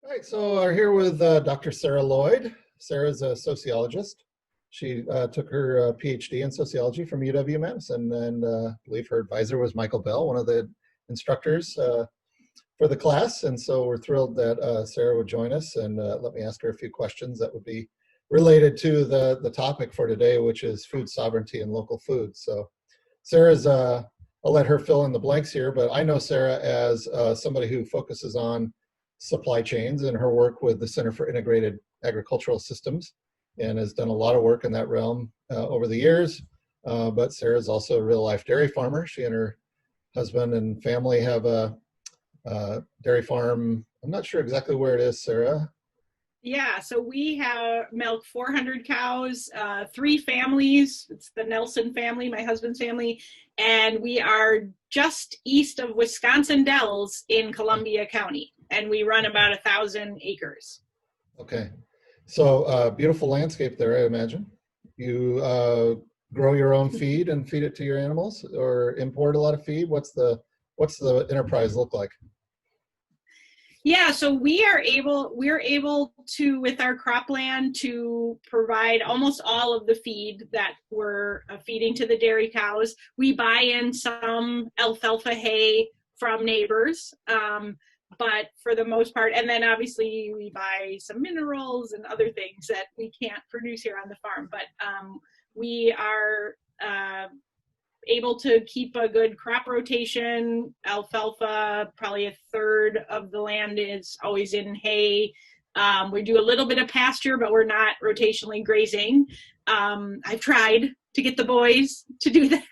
All right, so we're here with Dr. Sarah Lloyd. Sarah's a sociologist. She took her PhD in sociology from UW-Madison, and I believe her advisor was Michael Bell, one of the instructors for the class. And so we're thrilled that Sarah would join us, and let me ask her a few questions that would be related to the topic for today, which is food sovereignty and local food. So Sarah's, I'll let her fill in the blanks here, but I know Sarah as somebody who focuses on supply chains and her work with the Center for Integrated Agricultural Systems, and has done a lot of work in that realm over the years. But Sarah's also a real life dairy farmer. She and her husband and family have a dairy farm. I'm not sure exactly where it is, Sarah. Yeah, so we have milked 400 cows, three families. It's the Nelson family, my husband's family, and we are just east of Wisconsin Dells in Columbia County, and we run about 1,000 acres. Okay, so beautiful landscape there, I imagine. You grow your own feed and feed it to your animals, or import a lot of feed? What's the enterprise look like? Yeah, so we're able to, with our cropland, to provide almost all of the feed that we're feeding to the dairy cows. We buy in some alfalfa hay from neighbors, but for the most part, and then obviously we buy some minerals and other things that we can't produce here on the farm. But we are able to keep a good crop rotation. Alfalfa, probably a third of the land is always in hay. We do a little bit of pasture, but we're not rotationally grazing. I've tried to get the boys to do that,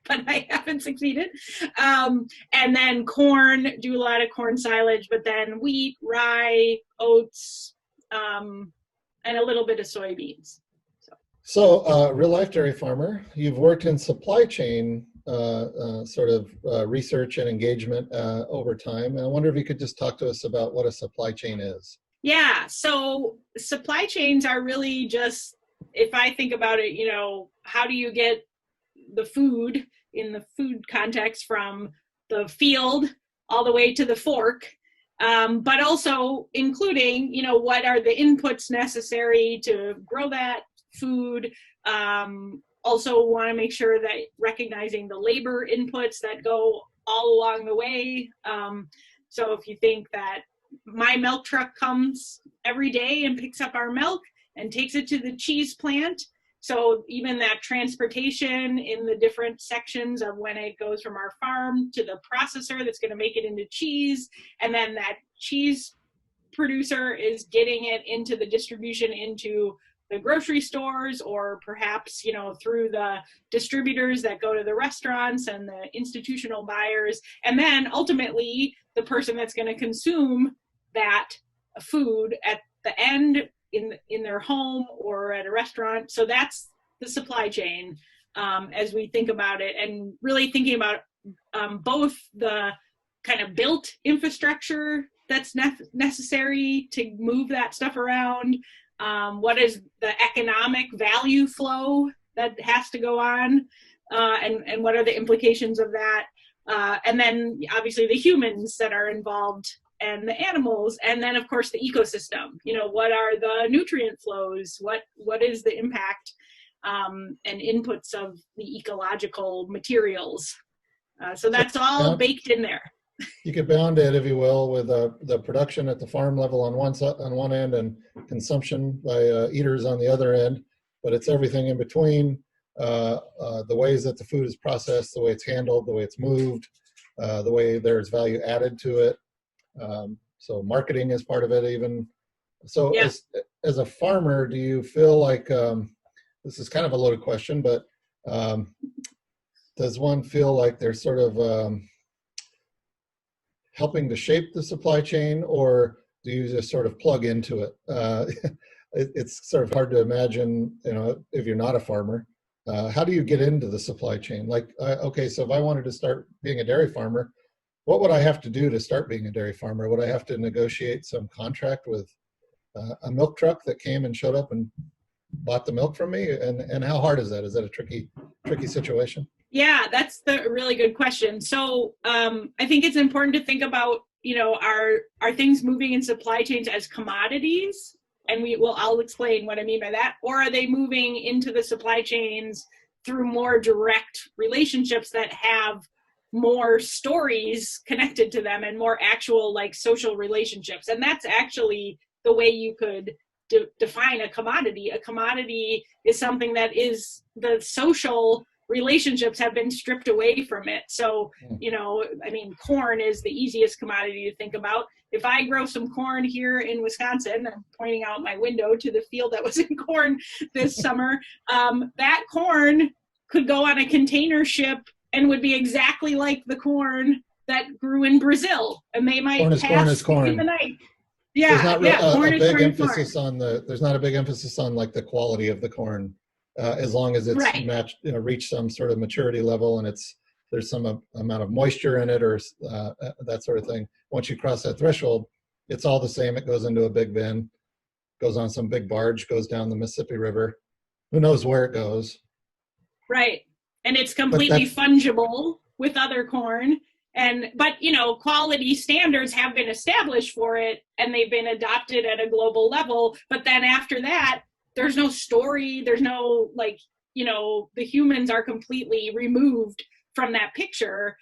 but I haven't succeeded. And then corn, do a lot of corn silage, but then wheat, rye, oats, and a little bit of soybeans. So, real life dairy farmer, you've worked in supply chain research and engagement over time. And I wonder if you could just talk to us about what a supply chain is. Yeah, so supply chains are really just, if I think about it, how do you get the food in the food context from the field all the way to the fork? But also including, what are the inputs necessary to grow that food. Also want to make sure that recognizing the labor inputs that go all along the way. So if you think that my milk truck comes every day and picks up our milk and takes it to the cheese plant, so even that transportation in the different sections of when it goes from our farm to the processor that's going to make it into cheese, and then that cheese producer is getting it into the distribution into the grocery stores, or perhaps, through the distributors that go to the restaurants and the institutional buyers. And then ultimately the person that's going to consume that food at the end in their home or at a restaurant. So that's the supply chain as we think about it, and really thinking about both the kind of built infrastructure that's necessary to move that stuff around. What is the economic value flow that has to go on, and what are the implications of that? And then obviously the humans that are involved and the animals, and then of course the ecosystem. What are the nutrient flows? What is the impact and inputs of the ecological materials? So that's all baked in there. You could bound it, if you will, with the production at the farm level on one end and consumption by eaters on the other end, but it's everything in between, the ways that the food is processed, the way it's handled, the way it's moved, the way there's value added to it. So marketing is part of it even. So yeah. As a farmer, do you feel like, this is kind of a loaded question, but does one feel like there's sort of helping to shape the supply chain, or do you just sort of plug into it? It's sort of hard to imagine, if you're not a farmer, how do you get into the supply chain? Like, okay, so if I wanted to start being a dairy farmer, what would I have to do to start being a dairy farmer? Would I have to negotiate some contract with a milk truck that came and showed up and bought the milk from me? And how hard is that? Is that a tricky situation? Yeah, that's the really good question. So I think it's important to think about are things moving in supply chains as commodities? And I'll explain what I mean by that. Or are they moving into the supply chains through more direct relationships that have more stories connected to them and more actual like social relationships? And that's actually the way you could define a commodity. A commodity is something that is the social relationships have been stripped away from it. So, corn is the easiest commodity to think about. If I grow some corn here in Wisconsin, I'm pointing out my window to the field that was in corn this summer, that corn could go on a container ship and would be exactly like the corn that grew in Brazil. And they might pass in the night. Yeah, there's not a big emphasis on there's not a big emphasis on like the quality of the corn, as long as it's reached some sort of maturity level and there's some amount of moisture in it or that sort of thing. Once you cross that threshold, it's all the same. It goes into a big bin, goes on some big barge, goes down the Mississippi River. Who knows where it goes? Right, and it's completely fungible with other corn. But quality standards have been established for it and they've been adopted at a global level. But then after that, there's no story. There's no the humans are completely removed from that picture.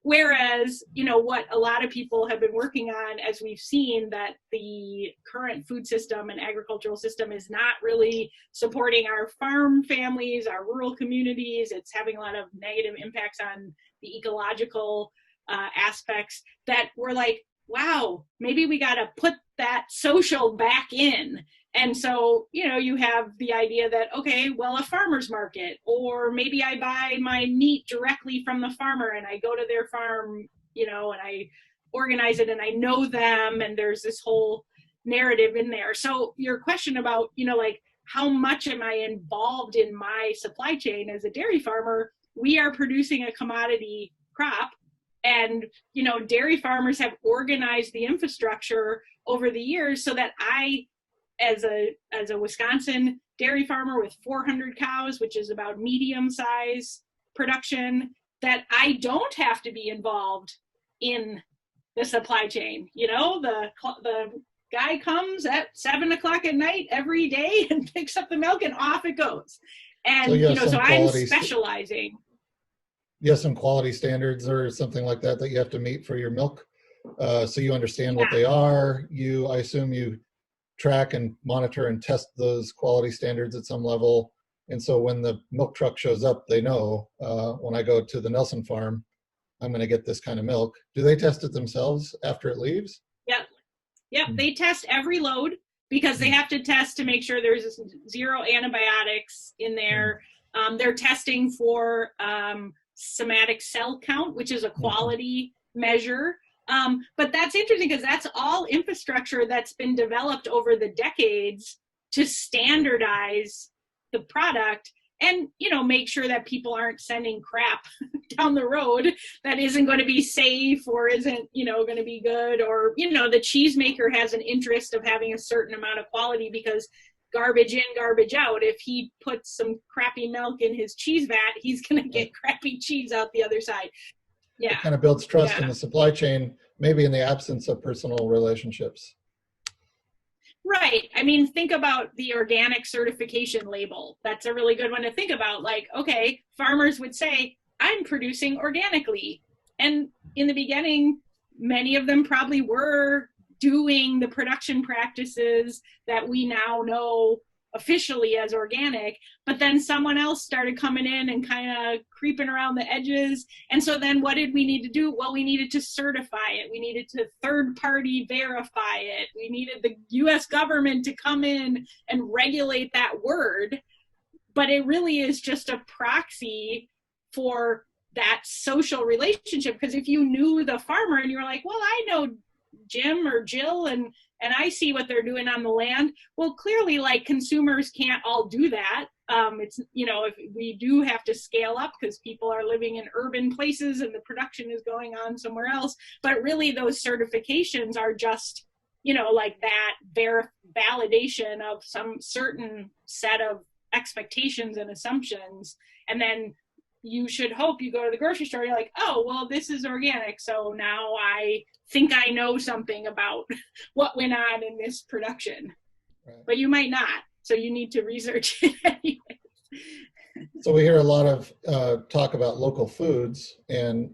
Whereas, what a lot of people have been working on, as we've seen, that the current food system and agricultural system is not really supporting our farm families, our rural communities. It's having a lot of negative impacts on the ecological aspects that we're like, wow, maybe we got to put that social back in. And so, you have the idea that, okay, well, a farmer's market, or maybe I buy my meat directly from the farmer and I go to their farm, and I organize it and I know them, and there's this whole narrative in there. So your question about, how much am I involved in my supply chain as a dairy farmer? We are producing a commodity crop, and dairy farmers have organized the infrastructure over the years so that I, as a Wisconsin dairy farmer with 400 cows, which is about medium size production, that I don't have to be involved in the supply chain. The guy comes at 7:00 at night every day and picks up the milk and off it goes. And so I'm specializing. You have some quality standards or something like that you have to meet for your milk, so you understand what they are. I assume you track and monitor and test those quality standards at some level. And so when the milk truck shows up, they know when I go to the Nelson farm, I'm going to get this kind of milk. Do they test it themselves after it leaves? Yep. They test every load because they have to test to make sure there's zero antibiotics in there. They're testing for somatic cell count, which is a quality measure. But that's interesting because that's all infrastructure that's been developed over the decades to standardize the product and, make sure that people aren't sending crap down the road that isn't going to be safe or isn't, going to be good. Or, the cheesemaker has an interest of having a certain amount of quality because garbage in, garbage out. If he puts some crappy milk in his cheese vat, he's going to get crappy cheese out the other side. Yeah. It kind of builds trust in the supply chain, maybe in the absence of personal relationships. Right. I mean, think about the organic certification label. That's a really good one to think about. Like, okay, farmers would say, I'm producing organically. And in the beginning, many of them probably were doing the production practices that we now know officially as organic, but then someone else started coming in and kind of creeping around the edges. And so then what did we need to do? Well, we needed to certify it. We needed to third party verify it. We needed the US government to come in and regulate that word. But it really is just a proxy for that social relationship. Because if you knew the farmer and you were like, well, I know Jim or Jill and I see what they're doing on the land. Well, clearly, like, consumers can't all do that. It's, if we do have to scale up because people are living in urban places and the production is going on somewhere else. But really, those certifications are just, like that validation of some certain set of expectations and assumptions. And then you should hope you go to the grocery store, you're like, oh, well, this is organic, so now I think I know something about what went on in this production. Right. But you might not, so you need to research it anyway. So we hear a lot of talk about local foods, and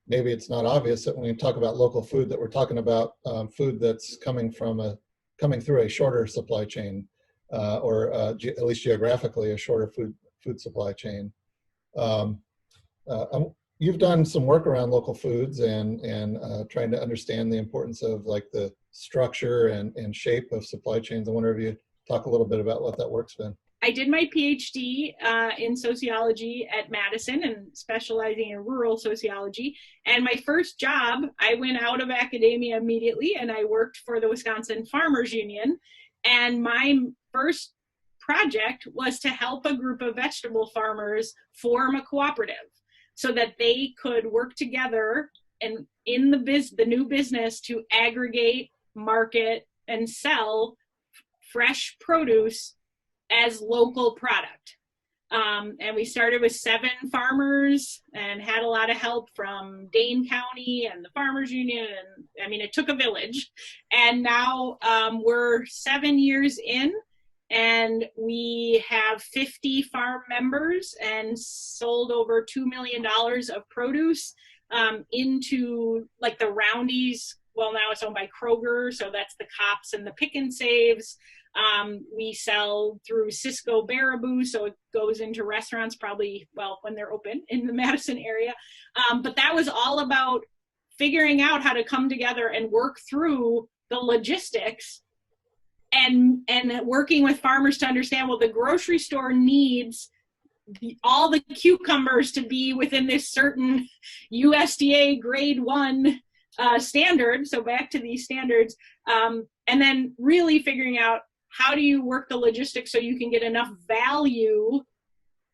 maybe it's not obvious that when we talk about local food that we're talking about food that's coming through a shorter supply chain, or at least geographically a shorter food supply chain. You've done some work around local foods and trying to understand the importance of like the structure and shape of supply chains. I wonder if you talk a little bit about what that work's been. I did my PhD in sociology at Madison and specializing in rural sociology. And my first job, I went out of academia immediately and I worked for the Wisconsin Farmers Union. And my first project was to help a group of vegetable farmers form a cooperative so that they could work together and in the new business to aggregate, market, and sell fresh produce as local product. And we started with 7 farmers and had a lot of help from Dane County and the Farmers Union. And I mean, it took a village. And now we're 7 years in and we have 50 farm members and sold over $2 million of produce into like the Roundy's. Well, now it's owned by Kroger, so that's the Cops and the Pick and Saves. We sell through Cisco Baraboo, so it goes into restaurants probably, well, when they're open in the Madison area. But that was all about figuring out how to come together and work through the logistics and working with farmers to understand, well, the grocery store needs all the cucumbers to be within this certain USDA grade 1 standard. So back to these standards. And then really figuring out how do you work the logistics so you can get enough value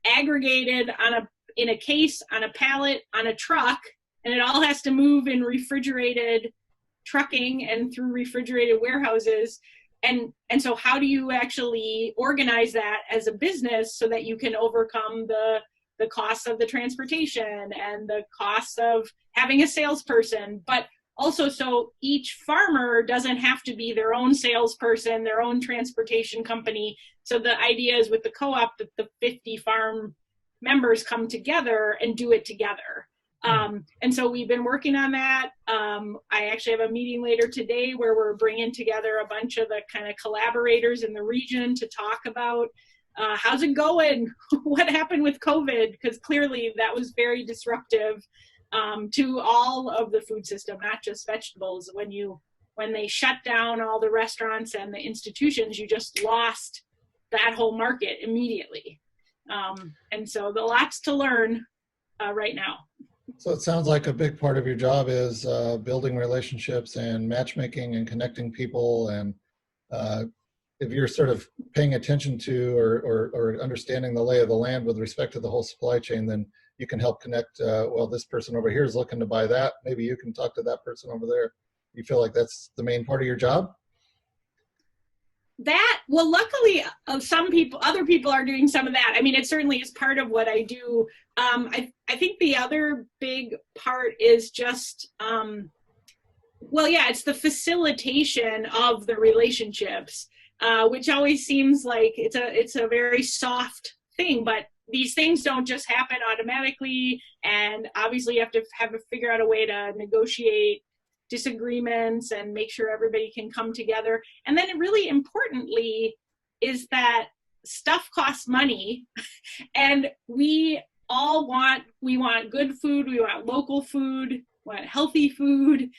aggregated in a case, on a pallet, on a truck, and it all has to move in refrigerated trucking and through refrigerated warehouses. And so how do you actually organize that as a business so that you can overcome the costs of the transportation and the costs of having a salesperson, but also so each farmer doesn't have to be their own salesperson, their own transportation company. So the idea is with the co-op that the 50 farm members come together and do it together. And so we've been working on that. I actually have a meeting later today where we're bringing together a bunch of the kind of collaborators in the region to talk about how's it going? What happened with COVID? Because clearly that was very disruptive to all of the food system, not just vegetables. When they shut down all the restaurants and the institutions, you just lost that whole market immediately. And so the lots to learn right now. So it sounds like a big part of your job is building relationships and matchmaking and connecting people. And if you're sort of paying attention to or understanding the lay of the land with respect to the whole supply chain, then you can help connect, well, this person over here is looking to buy that. Maybe you can talk to that person over there. You feel like that's the main part of your job? Well, luckily, other people are doing some of that. I mean, it certainly is part of what I do. I think the other big part is just, it's the facilitation of the relationships, which always seems like it's a very soft thing, but these things don't just happen automatically. And obviously you have to figure out a way to negotiate disagreements and make sure everybody can come together. And then really importantly is that stuff costs money and we want good food, we want local food, we want healthy food.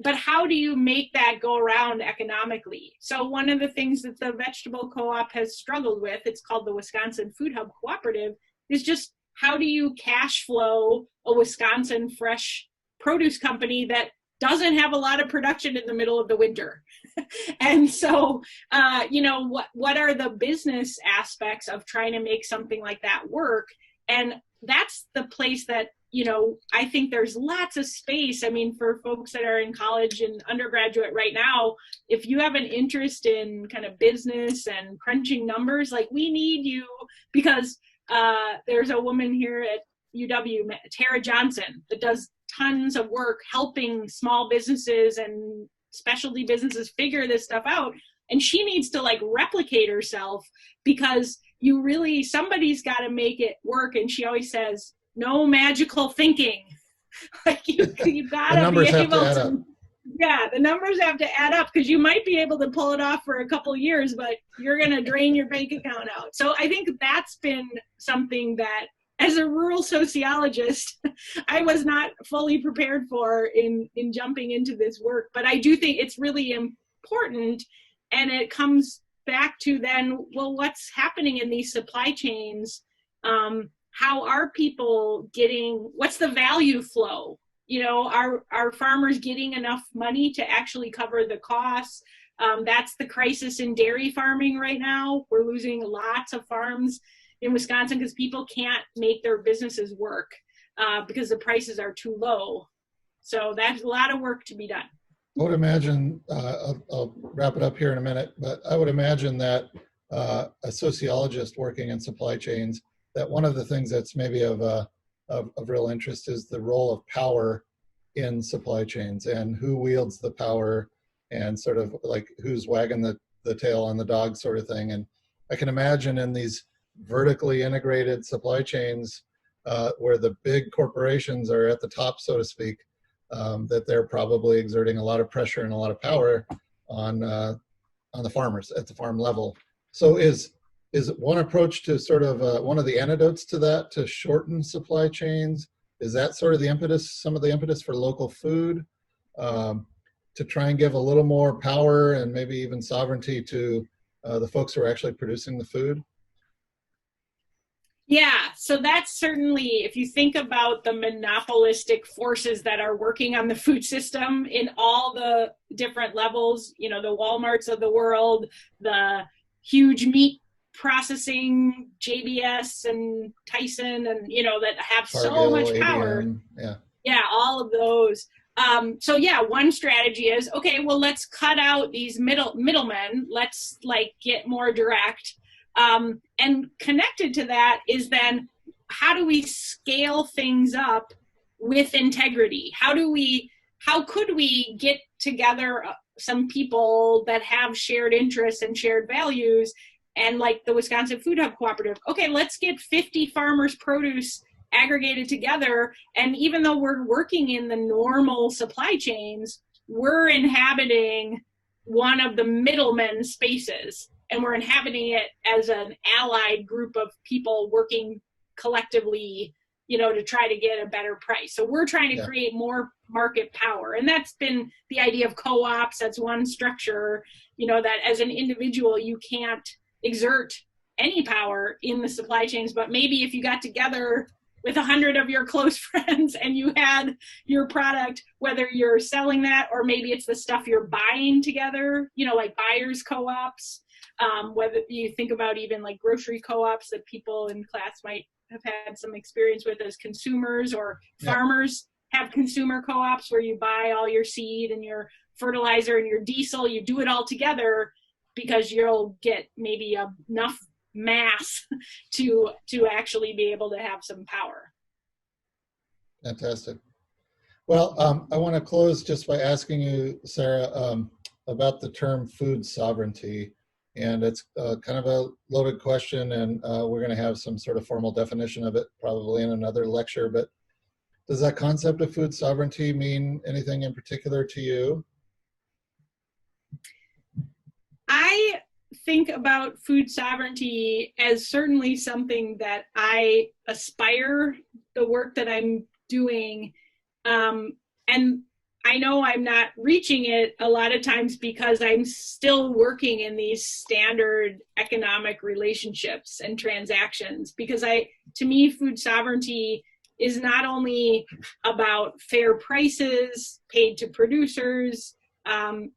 But how do you make that go around economically? So one of the things that the vegetable co-op has struggled with, it's called the Wisconsin Food Hub Cooperative, is just how do you cash flow a Wisconsin fresh produce company that doesn't have a lot of production in the middle of the winter? And so, what are the business aspects of trying to make something like that work? And that's the place that, I think there's lots of space. I mean, for folks that are in college and undergraduate right now, if you have an interest in kind of business and crunching numbers, like we need you because there's a woman here at UW, Tara Johnson, that does tons of work helping small businesses and specialty businesses figure this stuff out. And she needs to like replicate herself, because somebody's got to make it work. And she always says, no magical thinking. Like you gotta be able to. Yeah, the numbers have to add up, because you might be able to pull it off for a couple years, but you're going to drain your bank account out. So I think that's been something that, as a rural sociologist, I was not fully prepared for in jumping into this work. But I do think it's really important, and it comes back to then, well, what's happening in these supply chains? How are people what's the value flow? Are farmers getting enough money to actually cover the costs? That's the crisis in dairy farming right now. We're losing lots of farms in Wisconsin because people can't make their businesses work because the prices are too low. So that's a lot of work to be done. I would imagine, I'll wrap it up here in a minute, but I would imagine that a sociologist working in supply chains, that one of the things that's maybe of real interest is the role of power in supply chains, and who wields the power, and sort of like who's wagging the tail on the dog sort of thing. And I can imagine in these vertically integrated supply chains where the big corporations are at the top, so to speak, that they're probably exerting a lot of pressure and a lot of power on the farmers at the farm level. So is one approach to sort of one of the antidotes to that, to shorten supply chains? Is that sort of the impetus, some of the impetus for local food, to try and give a little more power and maybe even sovereignty to the folks who are actually producing the food? Yeah, so that's certainly, if you think about the monopolistic forces that are working on the food system in all the different levels, the Walmarts of the world, the huge meat processing, JBS and Tyson, and that have so much power. Yeah, all of those. So yeah, one strategy is, okay, well, let's cut out these middlemen. Let's get more direct. And connected to that is then, how do we scale things up with integrity? How could we get together some people that have shared interests and shared values, and like the Wisconsin Food Hub Cooperative? Okay, let's get 50 farmers' produce aggregated together. And even though we're working in the normal supply chains, we're inhabiting one of the middlemen spaces. And we're inhabiting it as an allied group of people working collectively, to try to get a better price. So we're trying to create more market power. And that's been the idea of co-ops. That's one structure, that as an individual, you can't exert any power in the supply chains. But maybe if you got together with 100 of your close friends and you had your product, whether you're selling that or maybe it's the stuff you're buying together, like buyers co-ops. Whether you think about even like grocery co-ops that people in class might have had some experience with as consumers, or farmers have consumer co-ops where you buy all your seed and your fertilizer and your diesel, you do it all together because you'll get maybe enough mass to actually be able to have some power. Fantastic. Well, I want to close just by asking you, Sarah, about the term food sovereignty. And it's kind of a loaded question, and we're going to have some sort of formal definition of it probably in another lecture. But does that concept of food sovereignty mean anything in particular to you? I think about food sovereignty as certainly something that I aspire, the work that I'm doing. And I know I'm not reaching it a lot of times because I'm still working in these standard economic relationships and transactions. Because to me, food sovereignty is not only about fair prices paid to producers,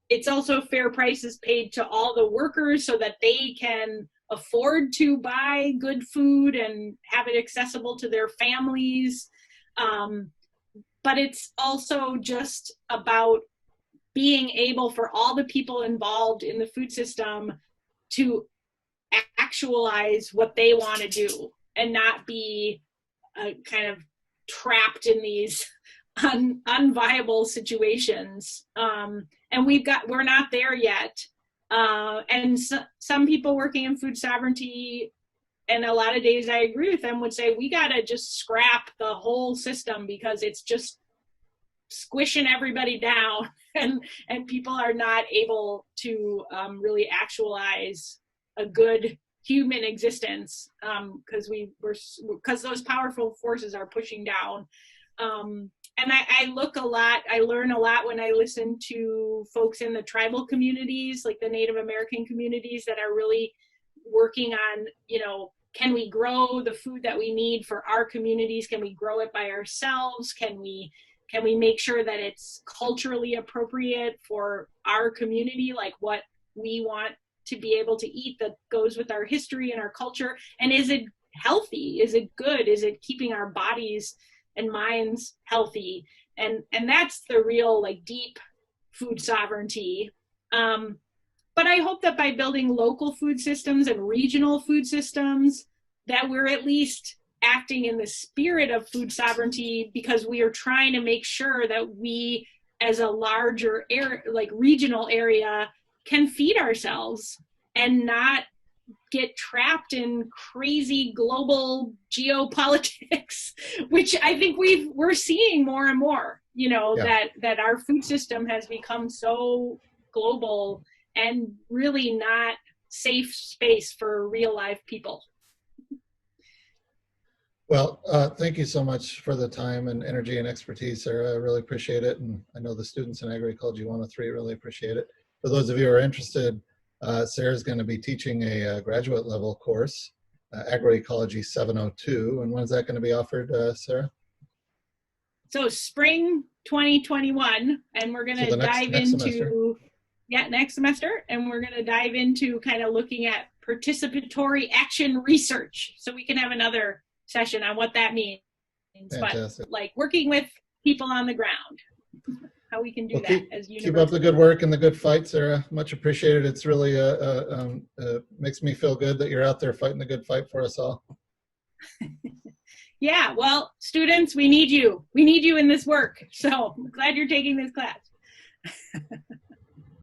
it's also fair prices paid to all the workers so that they can afford to buy good food and have it accessible to their families. But it's also just about being able for all the people involved in the food system to actualize what they want to do. and not be kind of trapped in these unviable situations. And we're not there yet. And some people working in food sovereignty, and a lot of days I agree with them, would say we got to just scrap the whole system because it's just squishing everybody down, and people are not able to really actualize a good human existence because those powerful forces are pushing down. And I learn a lot when I listen to folks in the tribal communities, like the Native American communities, that are really working on, can we grow the food that we need for our communities? Can we grow it by ourselves? Can we make sure that it's culturally appropriate for our community, like what we want to be able to eat that goes with our history and our culture? And is it healthy? Is it good? Is it keeping our bodies and minds healthy? And that's the real, like, deep food sovereignty. But I hope that by building local food systems and regional food systems, that we're at least acting in the spirit of food sovereignty, because we are trying to make sure that we, as a larger regional area, can feed ourselves and not get trapped in crazy global geopolitics, which I think we're seeing more and more, that our food system has become so global and really not safe space for real live people. Well, thank you so much for the time and energy and expertise, Sarah. I really appreciate it. And I know the students in Agroecology 103 really appreciate it. For those of you who are interested, Sarah's going to be teaching a graduate level course, Agroecology 702. And when is that going to be offered, Sarah? So spring 2021, and we're going to dive into next semester, and we're going to dive into kind of looking at participatory action research, so we can have another session on what that means. Fantastic. But like working with people on the ground, how we can do that as universities. Keep up the good work and the good fight, Sarah. Much appreciated. It's really makes me feel good that you're out there fighting the good fight for us all. Yeah, well, students, we need you. We need you in this work. So I'm glad you're taking this class.